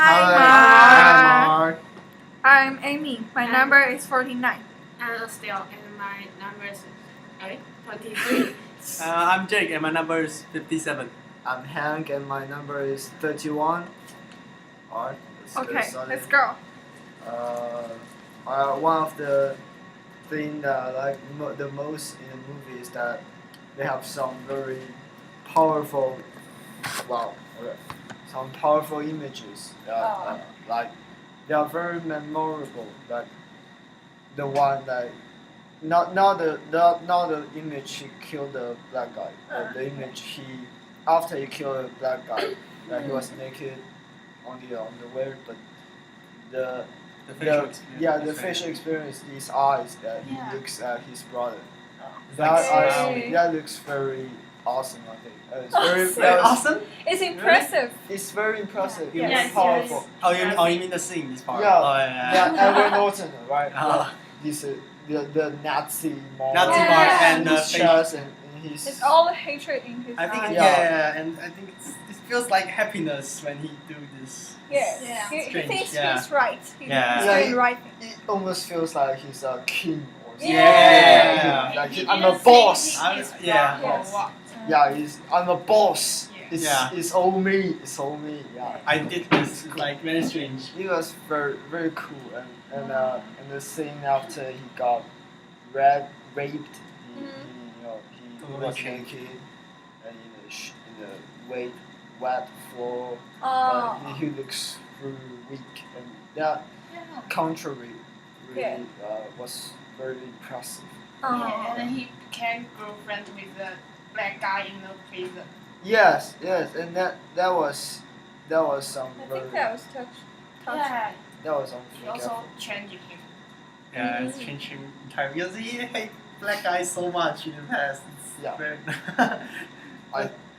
Hi, Hi, Mark. I'm Amy. My number is 49. I'm still, and my number is 23. I'm Jake and my number is 57. I'm Hank and my number is 31. Alright, Let's go. One of the things that I like the most in the movie is that they have some very powerful, some powerful images. Like they are very memorable. Like the one that not the image he killed the black guy. The image he after he killed the black guy that he was naked on the way, but the the facial experience, his eyes that he looks at his brother. That looks very awesome. I think it's very awesome. It's impressive. It's very impressive. Yeah. It's Yes, powerful. yes. Oh, you mean the scene, this part? Yeah. Oh, yeah. Edward Norton, right? Oh. This the Nazi mark. Nazi Yeah. mark and his chest and his. It's all the hatred in his I think eyes. and I think it feels like happiness when he do this. Yes. Yeah. He Strange, thinks yeah. he's right. He's Yeah. doing right thing. It almost feels like he's a king or something. Yeah. Like He I'm didn't a boss. say he's Yeah. wrong or Yes. what. Yeah, I'm a boss. Yeah. It's all me. It's all me. Yeah. I did this like very strange. It was very cool and the scene after he got raped, he was naked and in the wet floor. He looks very weak and that contrary really was very impressive. Yeah, and then he became girlfriend with the black guy in the prison. Yes, and that was some I very think that was touching. Yeah, that was he also changed him. Yeah, it's changing entirely because he hate black guys so much in the past. It's Yeah. very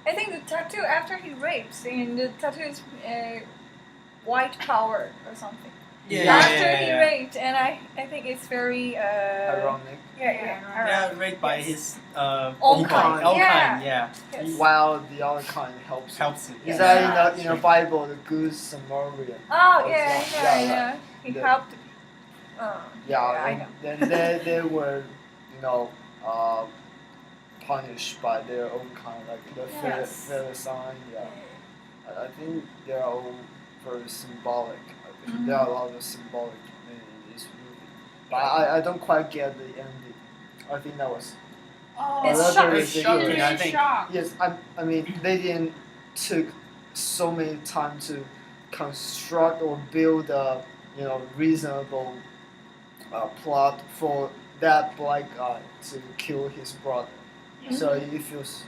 I think the tattoo after he rapes, and the tattoo is white power or something. After he raped, and I think it's very ironic. Yeah, raped by his own kind. Own Yeah. kind, yeah. Yes. While the other kind helps. Helps him. Is Yeah. that in the Bible the good Samaritan? Oh Yeah. yeah. He The- helped. Yeah, I and know. then they were punished by their own kind, like the Yes. Philistine. Yeah, I think they're all very symbolic. I think there are a lot of symbolic in this movie, but I don't quite get the ending. I think that was Oh, It's that's shocking. very It's ridiculous. really I think. shocked. Yes, I mean they didn't took so many time to construct or build a reasonable plot for that black guy to kill his brother. So it feels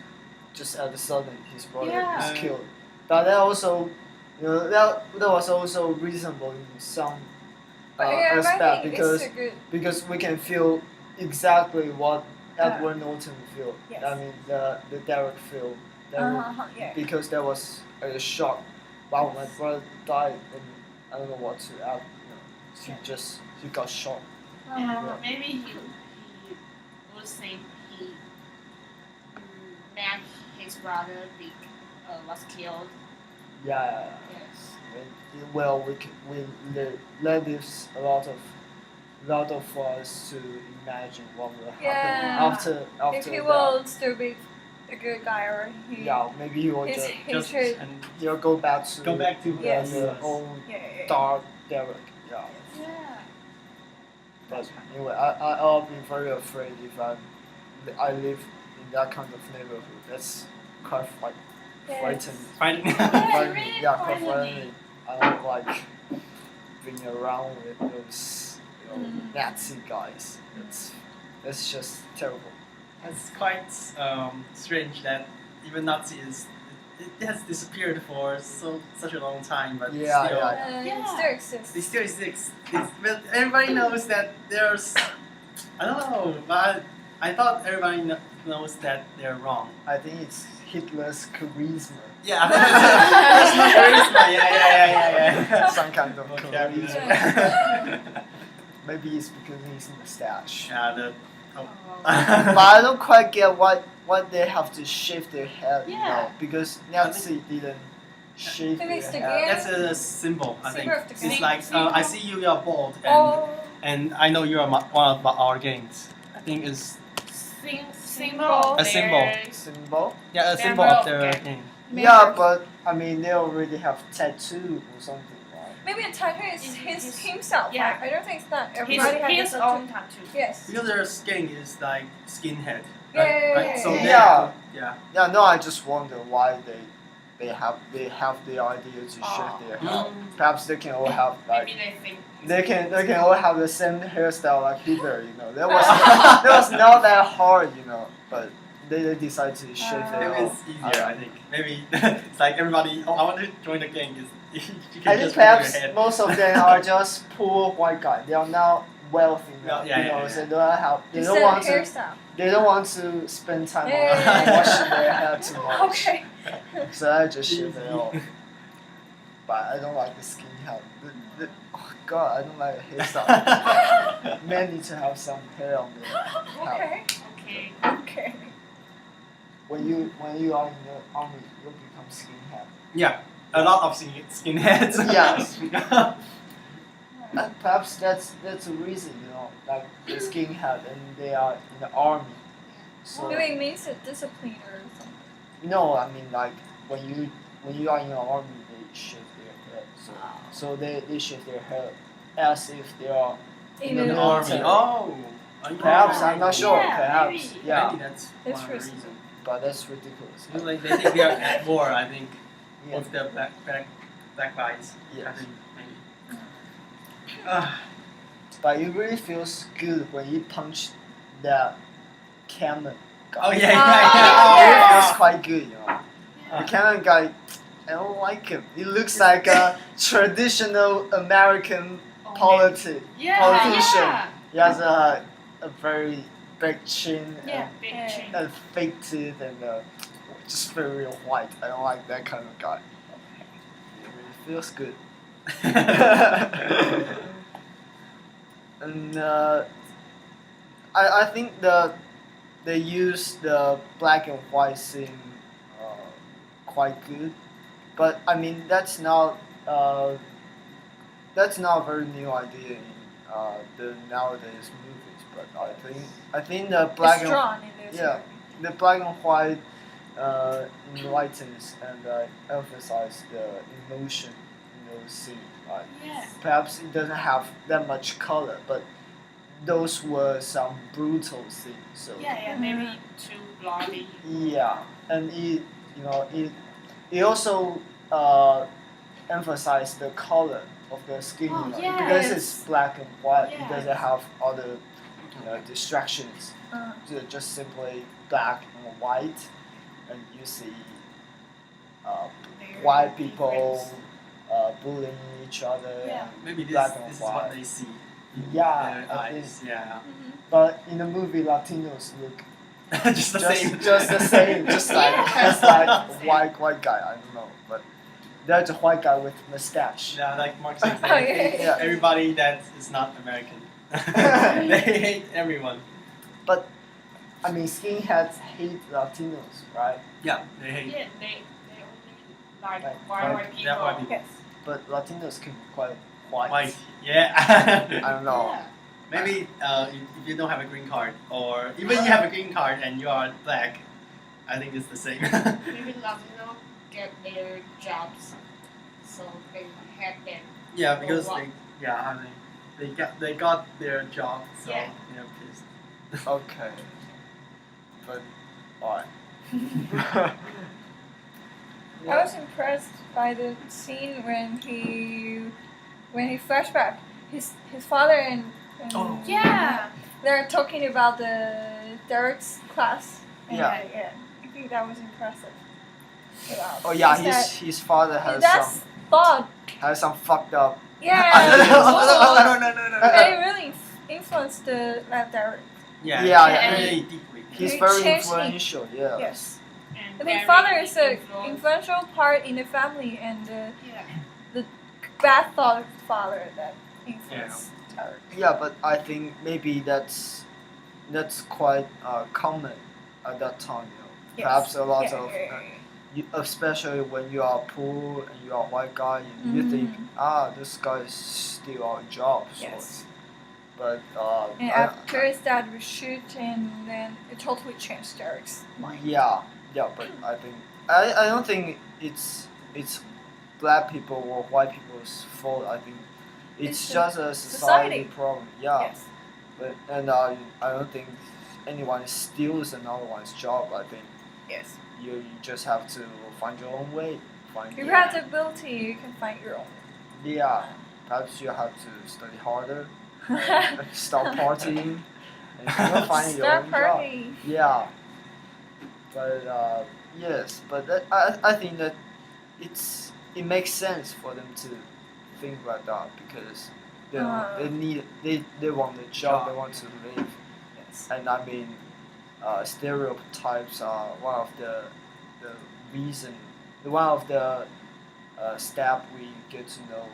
just at the sudden his brother Yeah. is killed. But that also that was also reasonable in some But I aspect think because it's a good. because we can feel exactly what Edward Norton feel. Yes. I mean the Derek feel. Yeah. Because there was a shock. Wow, my brother died, and I don't know what to add. He got shot. And maybe he would think he met his brother was killed. Yeah. Yes. Well, let this a lot of us to imagine what will happen Yeah. after If he that. will still be a good guy, or he. Yeah, maybe he will His just hatred. and go back to Yes. the old Yeah. dark Derek. Yeah. Yeah. But anyway, I'll be very afraid if I live in that kind of neighborhood. That's quite frightening. finding really Quite frightening. frightening. I don't like being around with those Nazi guys. That's just terrible. It's quite strange that even Nazi it has disappeared for such a long time, but Yeah, still, yeah. It still exists. they still exist. But everybody knows that there's, I don't know, but I thought everybody knows that they're wrong. I think it's Hitler's charisma. Yeah, that's not charisma. Yeah. Some kind of Vocabulary. charisma. Maybe it's because he's mustache. Yeah, But I don't quite get what they have to shift their head, Yeah. because Nazi shave Maybe their it's the hair. game. That's a symbol, I think. Symbol of the It's game. like I see you are bald, Oh, and I know you are one of our gangs. I think it's symbol. A symbol. Symbol. a Symbol symbol of of their gang. gang. Yeah, members. but I mean they already have tattoo or something, right? Maybe a tattoo is His- himself. yeah. I don't think it's not His, everybody has his a tattoo. own tattoo. Yes. Because their gang is like skinhead. Yeah, Right? So they yeah. have to- yeah. Yeah, no, I just wonder why they have the idea to shave their hair. Perhaps they can all have like Maybe they think. they can all have the same hairstyle like Hitler, you know. That was not that hard, you know, but they decide to shave their Maybe hair. it's easier, I think. Maybe it's like everybody, I want to join the gang. You can I think just move your perhaps head. most of them are just poor white guys. They are not wealthy enough, Yeah, you know, yeah, so yeah. they don't have they Just don't a want to hairstyle. they don't want to spend time Yeah. on washing their hair too much. Okay. So I just shave it off. But I don't like the skin hair. Oh God, I don't like the hairstyle. Men need to have some hair on their head. Okay. Okay. Okay. When you are in the army, you become skinhead. Yeah, a lot of skinheads. Yes. And perhaps that's the reason, you know, like the skinhead and they are in the army. So Maybe it means a discipline or something. no, I mean like when you are in the army, they shave their hair. So they shave their hair as if they are In the an army. military. Oh. Perhaps I'm not sure. Yeah, Perhaps maybe. yeah, Maybe that's That's one of the true. reasons. but that's ridiculous. It's like they think we are at war, I think, Yeah. with the black guys. I Yes. think maybe. But it really feels good when you punch that cannon guy. Oh yeah, Ah, It yeah. feels quite good, you know. The cannon guy, I don't like him. He looks like a traditional American politician. Yeah. He has a very big chin Yeah. Big Yeah. chin. and fake teeth and just very white. I don't like that kind of guy. It really feels good. And I think they use the black and white scene quite good, but I mean that's not a very new idea in the nowadays movies. But I think the black It's and drawn in this. yeah. the black and white enlightens and emphasize the emotion in those scenes. Like, Yeah. perhaps it doesn't have that much color, but those were some brutal scenes. So Yeah. Maybe too bloody. yeah, and it also emphasized the color of the skin, Oh, you know, yes. because it's black and white. It Yes. doesn't have other distractions. Just simply black and white, and you see Their white people difference. bullying each other. Yeah. And Maybe black and this is white. what they see. In Yeah, their I eyes. Yeah. But in the movie, Latinos look Just the same. just the same, just like Yeah. just like white guy. I don't know, but there's a white guy with mustache. Yeah, like Mark said, Oh, yeah. Yeah. everybody that is not American. They hate everyone. But I mean, skinheads hate Latinos, right? Yeah, they hate. Yeah. They only like Like, white people. Yeah, white people. Yes. But Latinos can be quite white. White. Yeah. I don't know. Yeah. Maybe if you don't have a green card, or even you have a green card and you are black, I think it's the same. Maybe Latino get their jobs, so they had them. Yeah, because Or they got their job, so Yeah. they're pissed. Okay. But why? I was impressed by the scene when he flashback his father and Oh. Yeah. they're talking about the Derek's class. And Yeah. I think that was impressive. About Oh yeah, is that- his father has that's thought. some fucked up. Yeah. No. And it really influenced the Derek. Yeah, Yeah, really deeply. He's He very changed me. influential. Yeah. Yes. And I think very father is a influence. influential part in the family and Yeah. bad thought of father that influenced Derek. Yeah, but I think maybe that's quite common at that time. You know. Yes. Perhaps a lot Yeah, of yeah, especially when you are poor and you are a white guy, you think this guy is still our job. So, Yes. but And after that we shoot, and then it totally changed Derek's mind. yeah, but I don't think it's black people or white people's fault. I think it's just a society problem. Yeah. Yes. But I don't think anyone steals another one's job. I think Yes. you just have to find your own way. If you have the ability, you can find your own. Yeah. Perhaps you have to study harder, start partying, and you'll find your own job. Yeah. But yes, but I think that it makes sense for them to think like that because they want a job, they want to live. Yes. And I mean, stereotypes are one of the reason, one of the step we get to know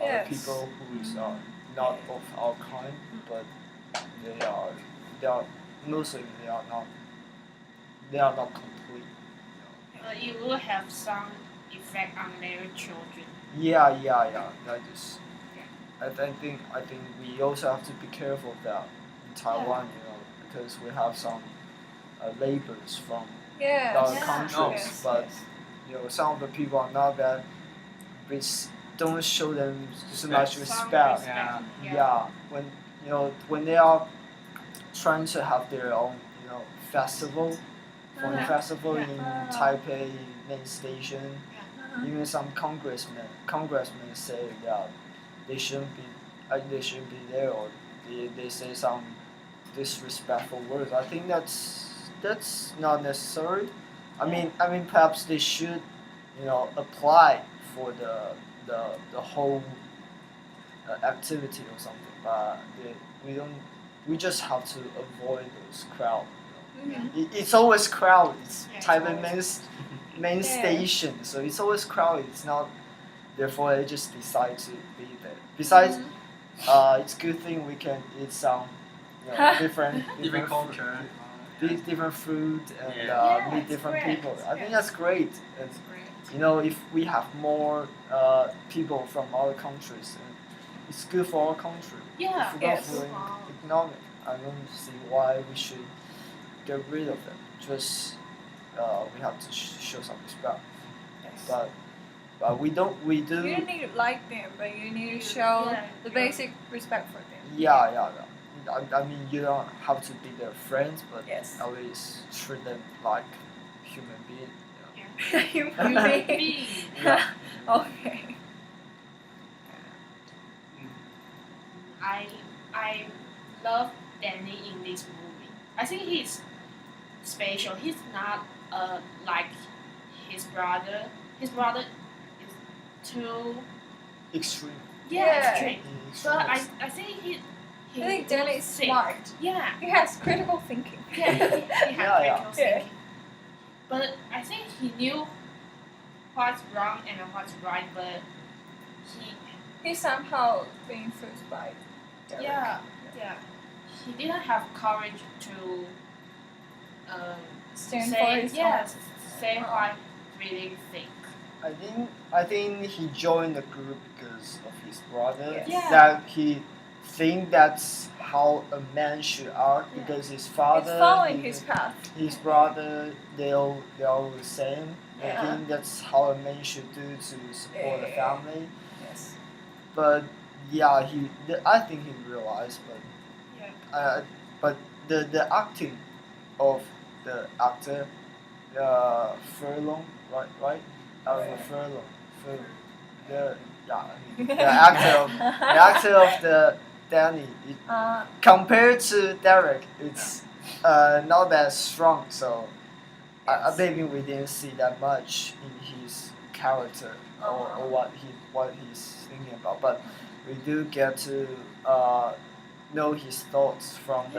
other people who is not of our kind, but they are mostly they are not complete. It will have some effect on their children. Yeah. That is. I think we also have to be careful of that in Taiwan, because we have some labels from other countries, but some of the people are not that. Don't show them so much respect. Yeah. When they are trying to have their own festival, festival in Taipei main station, even some congressmen say that they shouldn't be there, or they say some disrespectful words. I think that's not necessary. I mean perhaps they should apply for the whole activity or something, but we just have to avoid those crowd. It's always crowded. It's Taipei main station, so it's always crowded. It's not. Therefore, they just decide to be there. Besides, it's a good thing we can eat some different culture, different food, and meet different people. I think that's great. And, if we have more people from other countries, it's good for our country. Yeah. It's good for economic. I don't see why we should get rid of them. Just we have to show some respect. Yes. But we do. You don't need to like them, but you need to show the basic respect for them. Yeah. I mean, you don't have to be their friends, but at least treat them like human being. Human being. Yeah. Okay. I love Danny in this movie. I think he's special. He's not like his brother. His brother is too extreme. Extreme. But I think he I think Danny is smart. Yeah. He has critical thinking. Yeah, he has critical thinking. But I think he knew what's wrong and what's right, but he somehow being influenced by Derek. Yeah. He didn't have courage to stand for his say what I really think. I think he joined the group because of his brother. Yes. That he think that's how a man should act because his father. He's following his path. His brother, they're all the same. I think that's how a man should do to support the family. Yes. But I think he realized, but the acting of the actor, Furlong, right? Furlong. The actor of the Danny. Compared to Derek, it's not that strong. So maybe we didn't see that much in his character or what he's thinking about. But we do get to know his thoughts from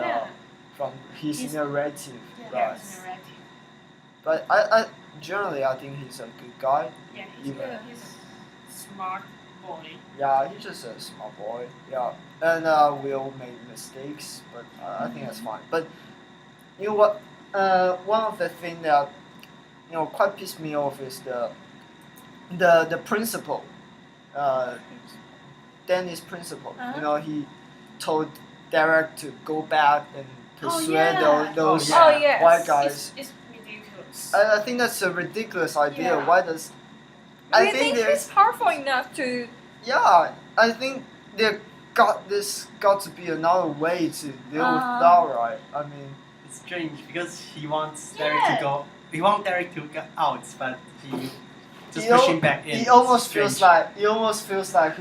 his narrative. Yeah, his narrative. But I generally I think he's a good guy. Yeah, he's a smart boy. Yeah, he's just a smart boy. Yeah, and we all make mistakes, but I think that's fine. But you know what? One of the things that quite pissed me off is the principal, uh, Danny's principal. He told Derek to go back and persuade those yes. white guys. It's ridiculous. I think that's a ridiculous idea. Yeah. Why does? Do you think he's powerful enough to? Yeah, I think there got to be another way to deal with that, right? I mean, it's strange because he wants Derek to go. He wants Derek to get out, but he just push him back in. He almost feels like he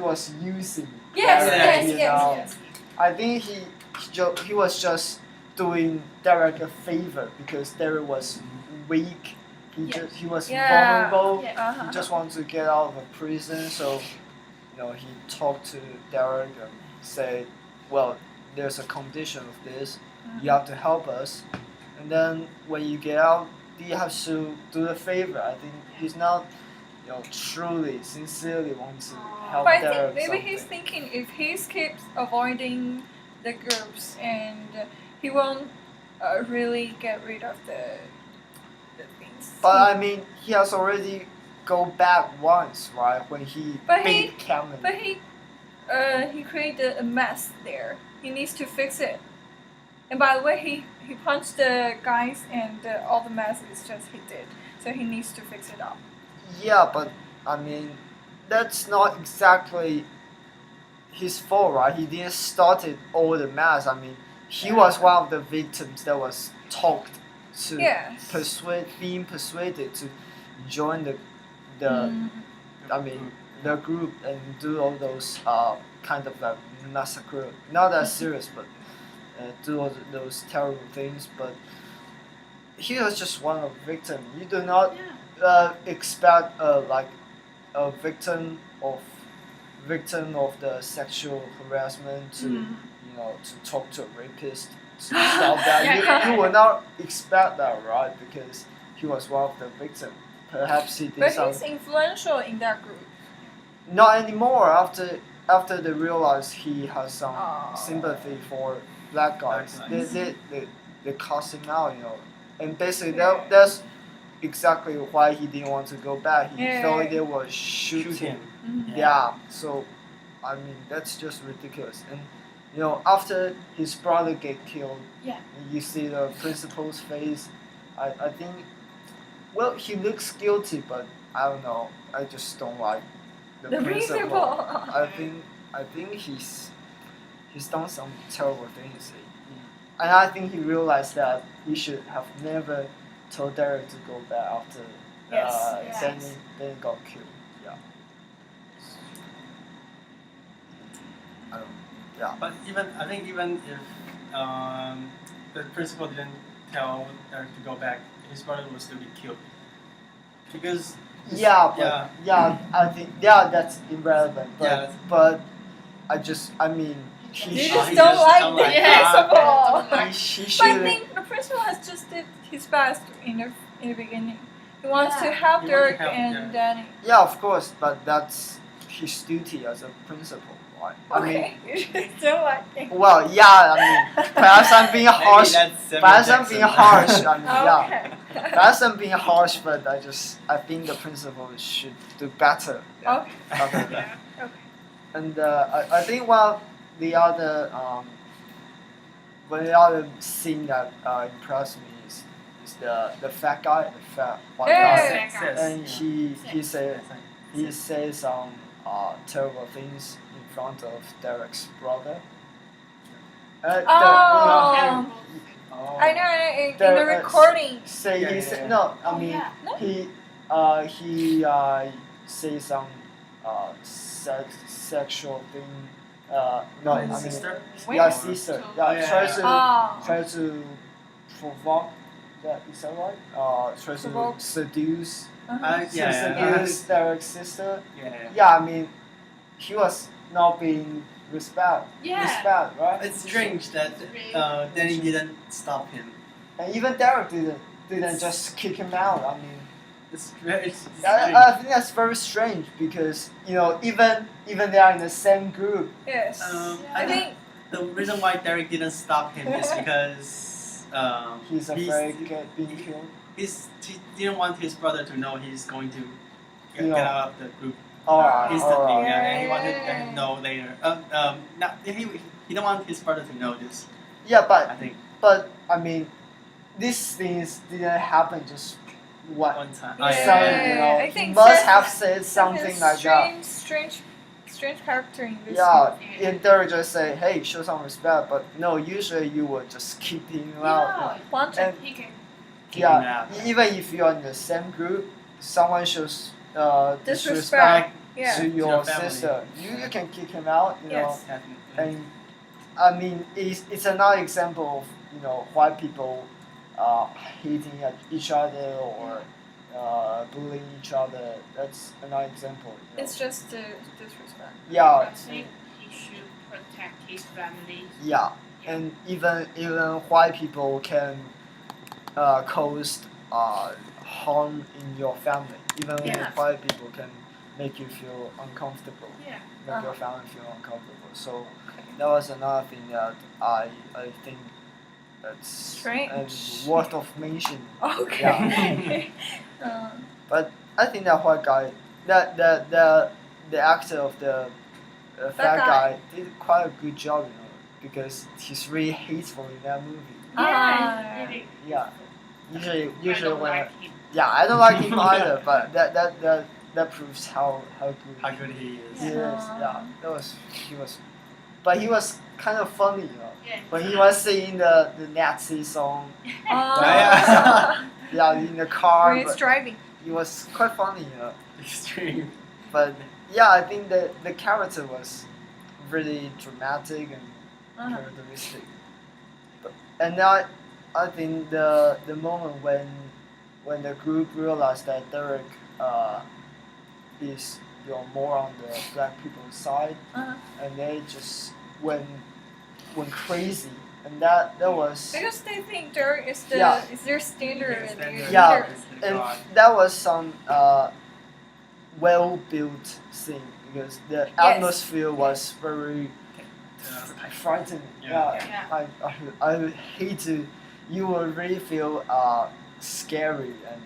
was using. Derek, Yes. I think he was just doing Derek a favor because Derek was weak. He was vulnerable. Yeah. He just wanted to get out of prison, so he talked to Derek and said, "Well, there's a condition of this. You have to help us, and then when you get out, you have to do the favor." I think he's not, truly, sincerely wants to help But I Derek. think maybe he's thinking if he keeps avoiding the groups and he won't really get rid of the things. But I mean, he has already go back once, right? When he beat Cameron. But he created a mess there. He needs to fix it. And by the way, he punched the guys and all the mess is just he did. So he needs to fix it up. Yeah, but I mean, that's not exactly his fault, right? He didn't started all the mess. I mean, he was one of the victims that was talked to being persuaded to join the the group and do all those kind of like massacre. Not that serious, but do all those terrible things. But he was just one of the victims. You do not expect like a victim of the sexual harassment to to talk to a rapist to stop that. You will not expect that, right? Because he was one of the victims. Perhaps he did But some. he's influential in that group. Not anymore. After they realize he has some sympathy for black guys, they cast him out. And basically that's exactly why he didn't want to go back. He thought they would shoot him. Mm-hmm. Yeah. So, I mean, that's just ridiculous. And after his brother get killed, you see the principal's face. I think, well, he looks guilty, but I don't know. I just don't like the principal. I think he's done some terrible things. And I think he realized that he should have never told Derek to go back after Danny got killed. Yeah. But I think even if the principal didn't tell Derek to go back, his brother would still be killed. Because I think that's irrelevant. But I mean. You just don't like the principal. But I think the principal has just did his best in the beginning. He wants to help Derek and Danny. Yeah, of course, but that's his duty as a principal, right? Okay, you just don't like it. Well, I mean, perhaps I'm being harsh. Perhaps I'm being harsh. I mean, perhaps I'm being harsh, but I think the principal should do better. Okay. And I think the other scene that impressed me is the fat guy, the fat white guy, and he says some terrible things in front of Derek's brother. I know in the recording. He says some sexual thing. Sister. Sister. Try to provoke. Is that right? Try to seduce. Seduce Derek's sister. I mean, he was not being respect, right? It's strange that Danny didn't stop him. And even Derek didn't just kick him out. I mean, it's very I think that's very strange because even they are in the same group. Yes. I think the reason why Derek didn't stop him is because he's afraid of being killed. he didn't want his brother to know he's going to get Yeah. out of the group Alright, instantly. alright. Yeah, and he wanted them to know later. Not, he don't want his brother to know this. Yeah, I think but I mean, these things didn't happen just one. one time. Yeah. So, you know, I he think must Seth- have said Seth something is like that. strange character in this Yeah, movie. in there just say, hey, show some respect, but no, usually you would just keep him out. Yeah, Want And he can. Kick him yeah, out. even if you're in the same group, someone shows disrespect Disrespect. Yeah. to your your family. sister, you can kick him out, you know. Yes. Definitely. And I mean, it's another example of, you know, white people hating at each other or bullying each other. That's another example. You know. It's just disrespect. Yeah, I think he should protect his family. yeah, and even white people can cause harm in your family. Even Yeah. white people can make you feel uncomfortable, Yeah. make your Uh-huh. family feel uncomfortable. So Okay. that was another thing that I think that's Strange. worth of mention. Okay. But I think that white guy, the actor of the fat guy. guy did quite a good job, you know, because he's really hateful in that movie. Ah. Really. Yeah. Usually I don't when like him. yeah, I don't like him either, but that proves how good How good he is. he is. Yeah. Yeah, but he was kind of funny, you know. Yeah. When he was singing the Nazi song, Ah. yeah, in the car, When it's but driving. he was quite funny, you know. Extreme. But yeah, I think the character was really dramatic and Uh-huh. characteristic. And I think the moment when the group realized that Derek is, you know, more on the black people's side, Uh-huh. and they just went crazy, and that was Because they think Derek is Yeah. is their standard. Yes, then their Yeah. leader. it's the and God. that was some well built scene because the atmosphere was very frightening. Yeah. Yeah. I hate to. You will really feel scary, and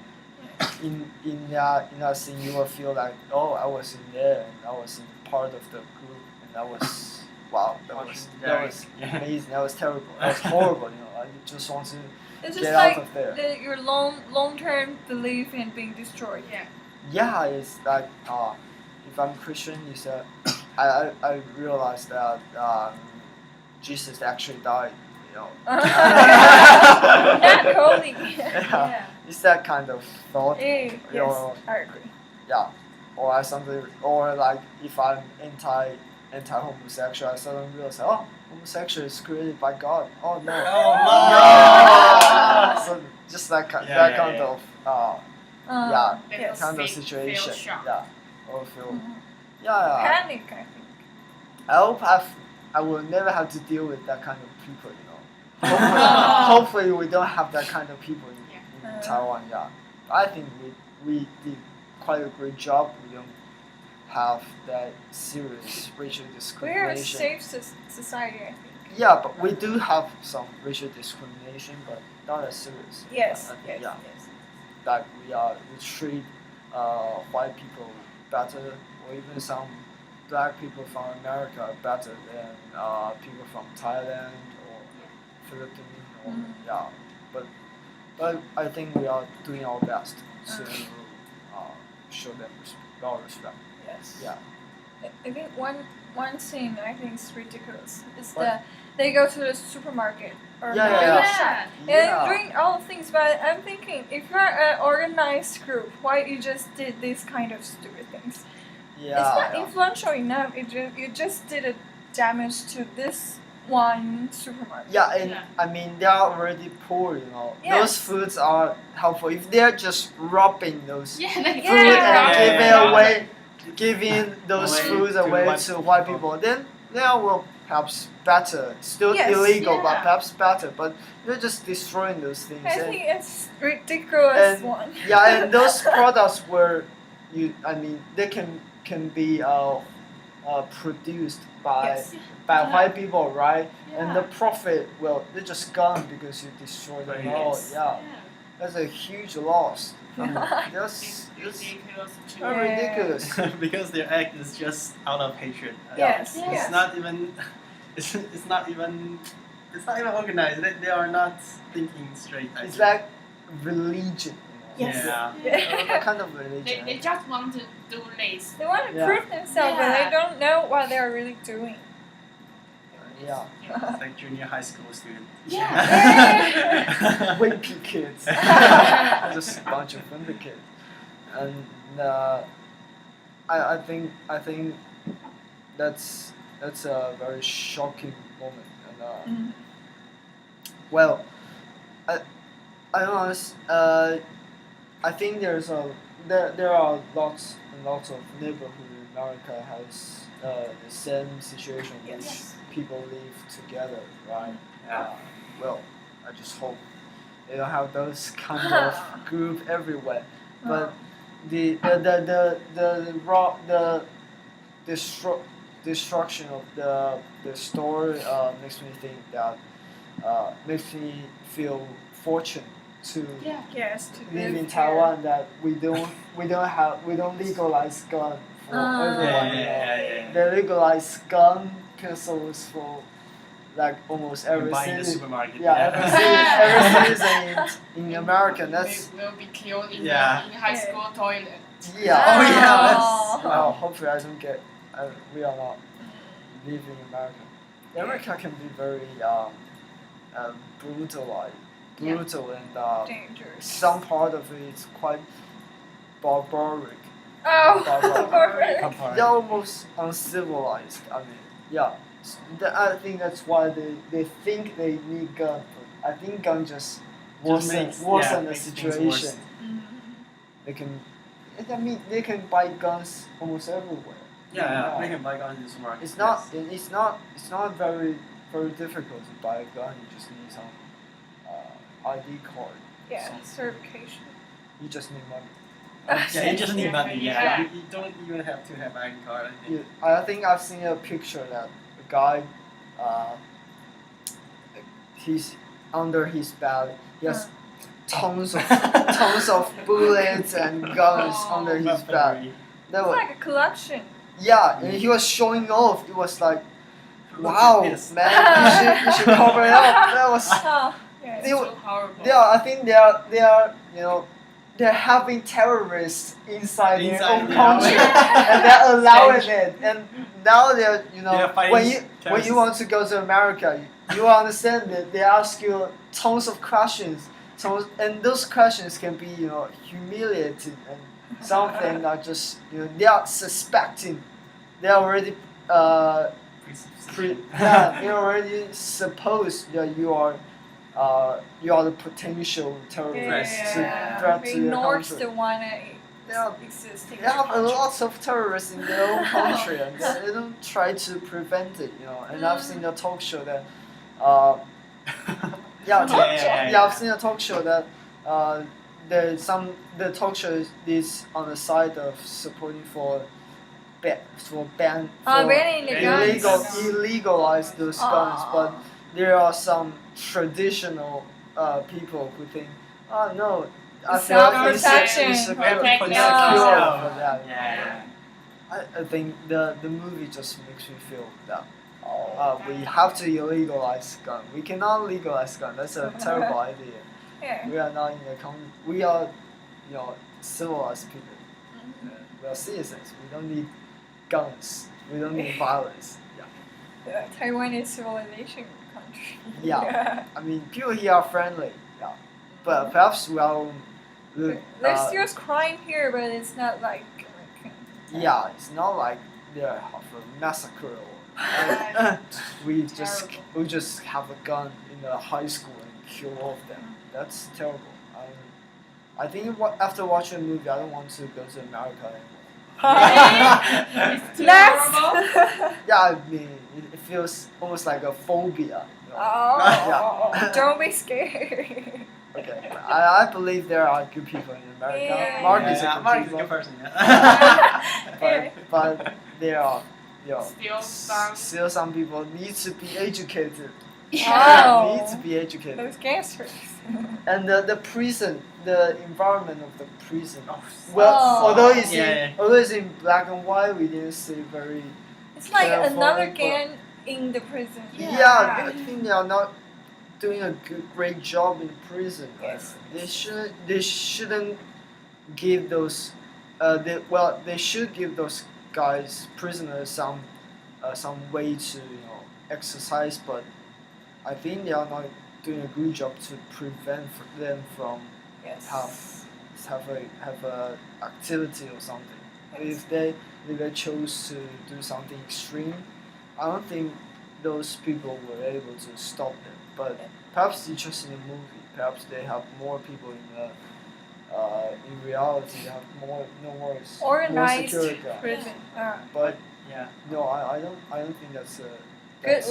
in that scene you will feel like, oh, I was in there and I was in part of the group, and that was wow, that was Yeah. amazing. That was terrible. That was horrible. You know, I just want to It's get just out like of there. your long term belief in being destroyed. Yeah. Yeah, it's like if I'm Christian, is that I realized that Jesus actually died. You know. Not holy. Yeah. It's that kind of thought. Yes, Your- I agree. Yeah, or something, or like if I'm anti homosexual, I suddenly realize, oh, homosexual is created by God. Oh no. Oh, No! So just that kind, Yeah, yeah, kind yeah. of yeah, They Yes. kind of feel situation. shocked. Yeah, or feel Mhm. yeah. Panic, I think. I hope I will never have to deal with that kind of people. You know. Hopefully we don't have that kind of people in Yeah. Taiwan. Yeah, I think we did quite a great job. We don't have that serious racial We're a discrimination. safe society, I think. Yeah, but we do have some racial discrimination, but not as serious. Yes, I think, yes, yeah, yes. that we treat white people better, or even some black people from America better than people from Thailand or Philippines. Or, Mhm. yeah, but I think we are doing our best to show them our respect. Yes. Yeah. I think one thing I think is ridiculous is What? that they go to the supermarket or Yeah, the yeah, regular yeah. shop Yeah. and doing all things. But I'm thinking, if you're an organized group, why you just did these kind of stupid things? Yeah. It's not yeah. influential enough. You just did a damage to this one supermarket. Yeah, and Yeah. I mean they are already poor, you know. Yes. Those foods are helpful. If they're just robbing those Yeah, they Yeah. food Yeah. and giving Yeah. away, giving those Away foods to away white to white people. people, then they will perhaps better. Still Yes. illegal, but Yeah. perhaps better. But you're just destroying those things. I And, think it's ridiculous and- one. yeah, and those products were, they can be produced by Yes. Yeah. white people, right? Yeah. And the profit, well, they're just gone because you destroy them all. Yes. Yeah. that's a huge loss. I mean, It's that's ridiculous. so ridiculous. Because their act is just out of hatred. Yes. Yeah. Yes. It's not even. It's not even. It's not even organized. They are not thinking straight. I It's think. like religion. You know? Yes. Yeah. A kind of religion. They just want to do this. They want to Yeah. prove themselves, but they Yeah. don't know what they're really doing. Yeah. It's like junior high school student. Yeah. Wimpy kids. Just a bunch of wimpy kids. And I think that's a very shocking moment. And Mm. well, I honest. I think there are lots and lots of neighborhood in America has the same situation which Yes. people live together, right? Yeah. Well, I just hope they don't have those kind of group everywhere. But the destruction of the store makes me think that makes me feel fortunate to Yeah. Yes. To live in here. Taiwan, that we don't legalize gun for everyone. You know. They legalize gun pistols for like almost You every buy in the city. supermarket. Yeah, every citizen in America. That's They will be killed in Yeah. the in high school toilet. yeah. Oh yeah. Oh. That's, Well, hopefully I don't get. We are not Mm. living in America. America can be very brutal and Dangerous. some part of it is quite barbaric. Oh. Barbaric. Barbaric. They're almost uncivilized. I mean, yeah. I think that's why they think they need gun. But I think gun just worsen makes the things situation. worse. Mm. They can. I mean, they can buy guns almost everywhere. Yeah. They can buy guns in the supermarket. It's not. Yes. It's not very difficult to buy a gun. You just need some ID card. Yeah. Some- Certification. You just need money. Yeah, you just need money. Yeah. Yeah. You don't even have to have ID card. I think. I think I've seen a picture that a guy, he's under his bag. He has tons of bullets and guns under his bag. That It's was, like a collection. yeah, and he was showing off. It was like, wow, man, Yes. you should cover it up. That was. Oh. Yeah. It's They so horrible. I think they are they're having terrorists inside their Inside own the country army. and they're allowing it, and now they're They're fighting when you terrorists. want to go to America, you understand that they ask you tons of questions, and those questions can be humiliating, and something that just they are suspecting, they are already they already suppose that you are the potential terrorist threat They to your ignores country. the one They are existing. They have a lot of terrorists in their own country, and they don't try to prevent it, And I've seen a talk show that, I've seen a talk show that, the talk show is on the side of supporting for banning the guns. illegalize those guns, but there are some traditional people who think, oh no. I feel like Self-protection. it's Protect secure yourself. for that. Yeah. I think the movie just makes me feel that we have to illegalize gun. We cannot legalize gun. That's a terrible idea. Yeah. We are not in the country. We are, civilized people. We are citizens. We don't need guns. We don't need violence. Yeah. Taiwan is civilization country. Yeah. I mean, people here are friendly. Yeah. But perhaps we are. There's still crime here, but it's not like American. Yeah, it's not like they have a massacre or we just have a gun in the high school and kill all of them. That's terrible. I think after watching the movie, I don't want to go to America anymore. It's too Next. horrible. Yeah, I mean, it feels almost like a phobia. Oh, Yeah. don't be scared. Okay, I believe there are good people in America. Yeah. Mark is a Yeah, good Mark is a people. good person. Yeah. But there are, Still some. still some people need to be educated. Wow. Need to be educated. Those gangsters. And the prison, the environment of the prison. Oh, Well, Oh. although it's in black and white, we didn't see very. It's like Careful, another but- gang in the prison. Yeah. I think they are not doing a great job in prison. Yes. They shouldn't give those. They should give those guys, prisoners, some way to exercise, but I think they are not doing a good job to prevent them from Yes. have a activity or something. Yes. If they chose to do something extreme, I don't think those people were able to stop them. But perhaps it's just in a movie. Perhaps they have more people in reality. They have more more Organized security guards. prison. But Yeah. no, I don't think that's a Good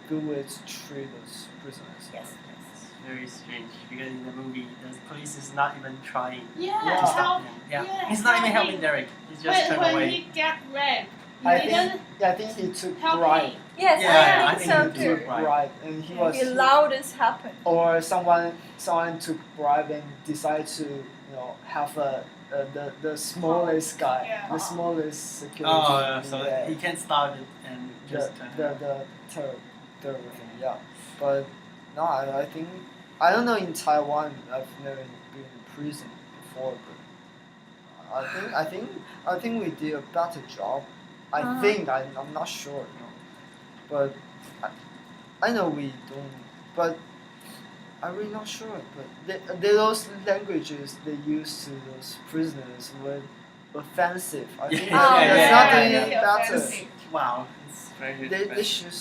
good way to treat those prisoners. Yes. It's very strange because in the movie, the police is not even trying Yeah, Yeah. to stop how, him. Yeah. yeah, He's not even how helping Derek. He's just when turned away. he got raped, I he think didn't he took help bribe. me. Yes, Yeah, I I think think so he too. did. Bribe, and he was He allowed this happen. or someone took bribe and decided to have the smallest guy, Yeah. the smallest security. Oh, yeah, so yeah, he can't stop it and the just turn away. the terror thing, yeah. But no, I think I don't know in Taiwan. I've never been in prison before, but I think we did a better job. I Uh-huh. think I'm not sure, but I know we don't. But I'm really not sure. But those languages they use to those prisoners were offensive. I think Yeah, Oh, that's yeah, not yeah, doing yeah. it better. Offensive. Wow, it's very They should.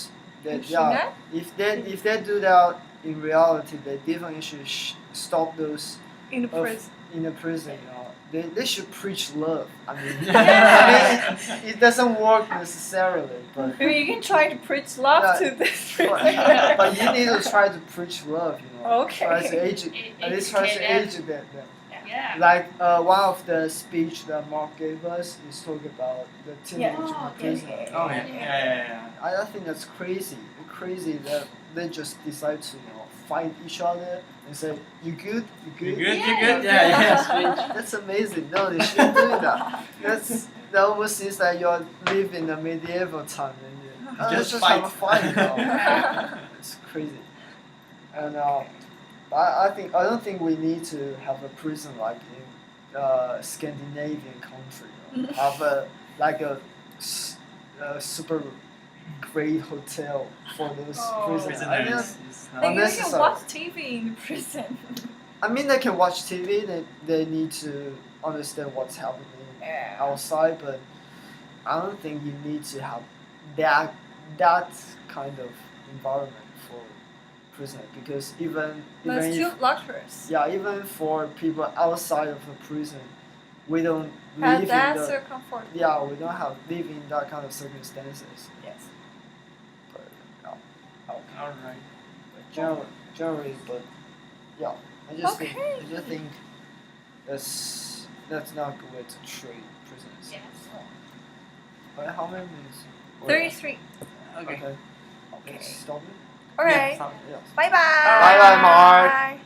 They, Should yeah, not? if they do that in reality, they definitely should stop those In the of- prison. in the prison. They should preach love. I mean, Yeah. it doesn't work necessarily, but I mean, you can try to preach love Yeah. to this but, prison. but you need to try to preach love. Okay. Try to at least try to educate them. Yeah. Like one of the speech that Mark gave us is talking about the teenage Oh, in prison. okay. Oh yeah, yeah. I think that's crazy. Crazy that they just decide to fight each other and say you good, you You good. good? Yeah. You good? Yeah, yeah. Strange. That's amazing. No, they shouldn't do that. That almost seems like you live in a medieval time and you Just just have a fight. It's crazy. And I don't think we need to have a prison like in Scandinavian country. Have a super great hotel for those Oh. prisoners. I mean, Prisoners is Like not. you can unnecessary. watch TV in the prison. I mean, they can watch TV. They need to understand what's happening Yeah. outside, but I don't think you need to have that kind of environment for prisoners because even That's if, too luxurious. even for people outside of the prison, we don't Have live that in the so comfortable. we don't have live in that kind of circumstances. Yes. But All right. generally, but yeah, I just Okay. think that's not a good way to treat prisoners. Yes. But how many minutes? 33. Okay. Okay. Okay. Let's stop it. Alright. Yeah, Yeah. Bye bye. Bye bye, Mark.